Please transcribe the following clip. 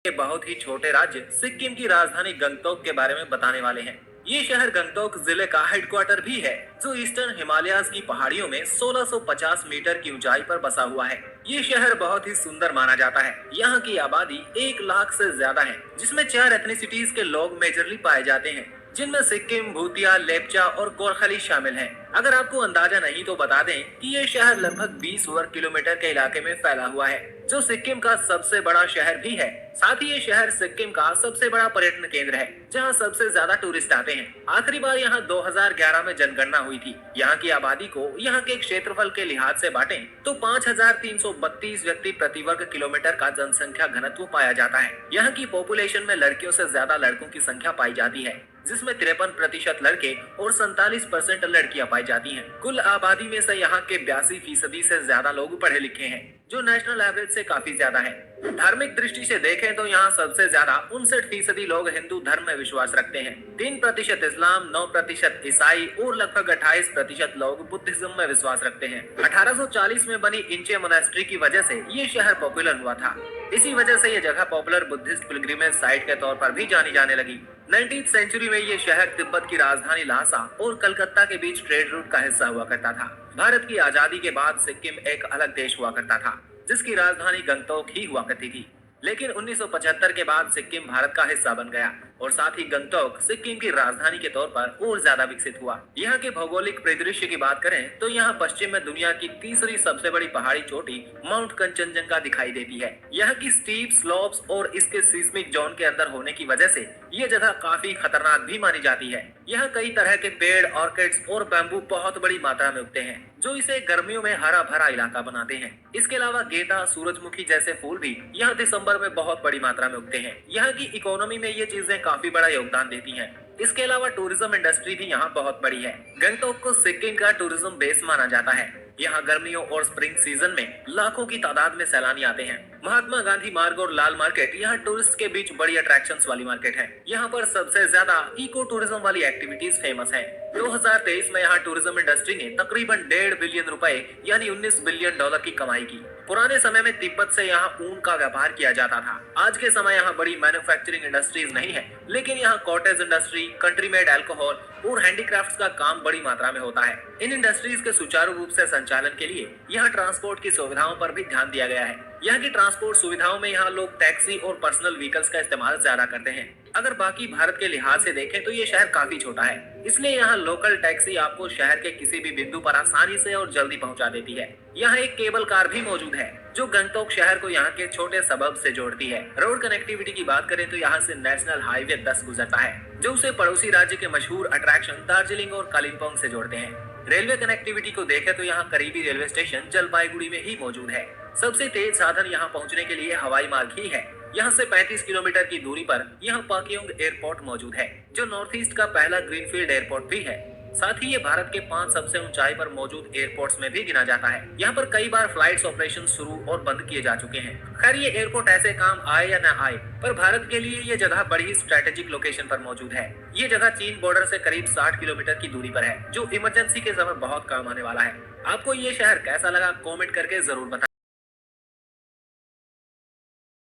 के बहुत ही छोटे राज्य सिक्किम की राजधानी गंगटोक के बारे में बताने वाले हैं। ये शहर गंगटोक जिले का हेडक्वार्टर भी है, जो ईस्टर्न हिमालयाज की पहाड़ियों में 1650 मीटर की ऊंचाई पर बसा हुआ है। ये शहर बहुत ही सुंदर माना जाता है। यहाँ की आबादी 1 लाख से ज्यादा है, जिसमें 4 एथनिसिटीज के लोग मेजरली पाए जाते हैं, जिनमें सिक्किम, भूतिया, लेपचा और गोरखली शामिल हैं। अगर आपको अंदाजा नहीं तो बता दें कि ये शहर लगभग 20 वर्ग किलोमीटर के इलाके में फैला हुआ है, जो सिक्किम का सबसे बड़ा शहर भी है। साथ ही ये शहर सिक्किम का सबसे बड़ा पर्यटन केंद्र है, जहां सबसे ज्यादा टूरिस्ट आते हैं। आखिरी बार यहाँ 2011 में जनगणना हुई थी। यहाँ की आबादी को यहाँ के क्षेत्रफल के लिहाज से बांटें तो 5332 व्यक्ति प्रति वर्ग किलोमीटर का जनसंख्या घनत्व पाया जाता है। यहाँ की पॉपुलेशन में लड़कियों से ज्यादा लड़कों की संख्या पाई जाती है, जिसमें 53% लड़के और 47% लड़कियां पाई जाती हैं। कुल आबादी में से यहाँ के 82% से ज्यादा लोग पढ़े लिखे हैं, जो नेशनल एवरेज से काफी ज्यादा है। धार्मिक दृष्टि से देखें तो यहाँ सबसे ज्यादा 59% लोग हिंदू धर्म में विश्वास रखते हैं, 3% इस्लाम, 9% ईसाई और लगभग 28% लोग बुद्धिज्म में विश्वास रखते हैं। 1840 में बनी इंचे मोनेस्ट्री की वजह से ये शहर पॉपुलर हुआ था। इसी वजह से ये जगह पॉपुलर बुद्धिस्ट पिलग्रिमेज साइट के तौर पर भी जानी जाने लगी। 19वीं सेंचुरी में ये शहर तिब्बत की राजधानी लासा और कलकत्ता के बीच ट्रेड रूट का हिस्सा हुआ करता था। भारत की आजादी के बाद सिक्किम एक अलग देश हुआ करता था, जिसकी राजधानी गंगटोक ही हुआ करती थी। लेकिन 1975 के बाद सिक्किम भारत का हिस्सा बन गया और साथ ही गंगटोक सिक्किम की राजधानी के तौर पर और ज्यादा विकसित हुआ। यहाँ के भौगोलिक परिदृश्य की बात करें तो यहाँ पश्चिम में दुनिया की तीसरी सबसे बड़ी पहाड़ी चोटी माउंट कंचनजंगा दिखाई देती है। यहाँ की स्टीप स्लोप्स और इसके सीस्मिक जोन के अंदर होने की वजह से ये जगह काफी खतरनाक भी मानी जाती है। यहाँ कई तरह के पेड़, ऑर्किड्स और बैम्बू बहुत बड़ी मात्रा में उगते हैं, जो इसे गर्मियों में हरा भरा इलाका बनाते हैं। इसके अलावा गेंदा, सूरजमुखी जैसे फूल भी यहाँ दिसंबर में बहुत बड़ी मात्रा में उगते हैं। यहाँ की इकोनॉमी में ये चीजें काफी बड़ा योगदान देती हैं। इसके अलावा टूरिज्म इंडस्ट्री भी यहाँ बहुत बड़ी है। गंगटोक को सिक्किम का टूरिज्म बेस माना जाता है। यहाँ गर्मियों और स्प्रिंग सीजन में लाखों की तादाद में सैलानी आते हैं। महात्मा गांधी मार्ग और लाल मार्केट यहाँ टूरिस्ट के बीच बड़ी अट्रैक्शंस वाली मार्केट है। यहाँ पर सबसे ज्यादा इको टूरिज्म वाली एक्टिविटीज फेमस है। 2023 में यहाँ टूरिज्म इंडस्ट्री ने तकरीबन 1.5 बिलियन रुपए यानी $19 बिलियन की कमाई की। पुराने समय में तिब्बत से यहाँ ऊन का व्यापार किया जाता था। आज के समय यहाँ बड़ी मैन्युफैक्चरिंग इंडस्ट्रीज नहीं है, लेकिन यहाँ cottage industry, country made alcohol और हैंडीक्राफ्ट्स का काम बड़ी मात्रा में होता है। इन इंडस्ट्रीज के सुचारू रूप से संचालन के लिए यहाँ ट्रांसपोर्ट की सुविधाओं पर भी ध्यान दिया गया है। यहाँ की ट्रांसपोर्ट सुविधाओं में यहाँ लोग टैक्सी और पर्सनल व्हीकल्स का इस्तेमाल ज्यादा करते हैं। अगर बाकी भारत के लिहाज से देखें तो ये शहर काफी छोटा है, इसलिए यहाँ लोकल टैक्सी आपको शहर के किसी भी बिंदु पर आसानी से और जल्दी पहुँचा देती है। यहाँ एक केबल कार भी मौजूद है, जो गंगटोक शहर को यहाँ के छोटे सबब से जोड़ती है। रोड कनेक्टिविटी की बात करें तो यहाँ से नेशनल हाईवे 10 गुजरता है, जो उसे पड़ोसी राज्य के मशहूर अट्रैक्शन दार्जिलिंग और कालिम्पोंग से जोड़ते हैं। रेलवे कनेक्टिविटी को देखें तो यहाँ करीबी रेलवे स्टेशन जलपाईगुड़ी में ही मौजूद है। सबसे तेज साधन यहाँ पहुँचने के लिए हवाई मार्ग ही है। यहाँ से 35 किलोमीटर की दूरी पर यहाँ पाक्योंग एयरपोर्ट मौजूद है, जो नॉर्थ ईस्ट का पहला ग्रीनफील्ड एयरपोर्ट भी है। साथ ही ये भारत के 5 सबसे ऊंचाई पर मौजूद एयरपोर्ट्स में भी गिना जाता है। यहाँ पर कई बार फ्लाइट्स ऑपरेशन शुरू और बंद किए जा चुके हैं। खैर, ये एयरपोर्ट ऐसे काम आए या न आए, पर भारत के लिए ये जगह बड़ी स्ट्रेटेजिक लोकेशन पर मौजूद है। ये जगह चीन बॉर्डर से करीब 60 किलोमीटर की दूरी पर है, जो इमरजेंसी के समय बहुत काम आने वाला है। आपको ये शहर कैसा लगा, कॉमेंट करके जरूर बताएं।